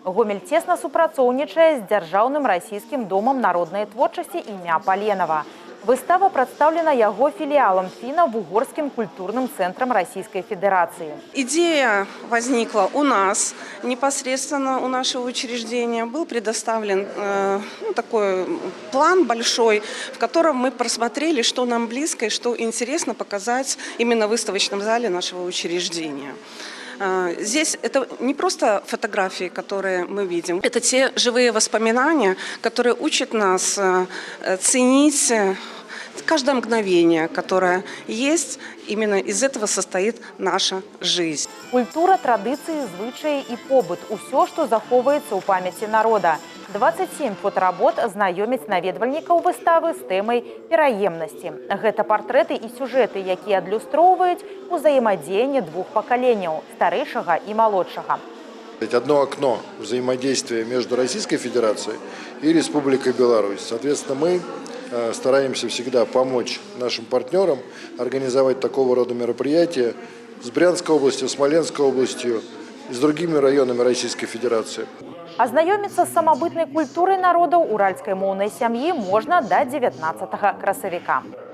Гомель цесна супрацоўнічае з дзяржаўным расійскім домам народнай творчасці імя Поленова. Выстава представлена яго филиалом ФИНа в Угорским культурным центром Российской Федерации. Идея возникла у нас, непосредственно у нашего учреждения. Был предоставлен такой план большой, в котором мы просмотрели, что нам близко и что интересно показать именно в выставочном зале нашего учреждения. Здесь это не просто фотографии, которые мы видим, это те живые воспоминания, которые учат нас ценить каждое мгновение, которое есть. Именно из этого состоит наша жизнь. Культура, традиции, звычаи и побыт – усё, что захоўваецца ў памяці народа. 27 фотаработ знаёмяць наведвальнікаў выставы з тэмай пераемнасці. Гэта партрэты і сюжэты, якія адлюстроўваюць узаемадзеянне двух пакаленняў – старэйшага і малодшага. Одно окно взаимодействия между Российской Федерацией и Республикой Беларусь. Соответственно, мы стараемся всегда помочь нашим партнерам организовать такого рода мероприятия с Брянской областью, Смоленской областью и с другими районами Российской Федерации. Азнаёміцца з самабытнай культурай народаў уральскай моўнай сям'і можна да 19 красавіка.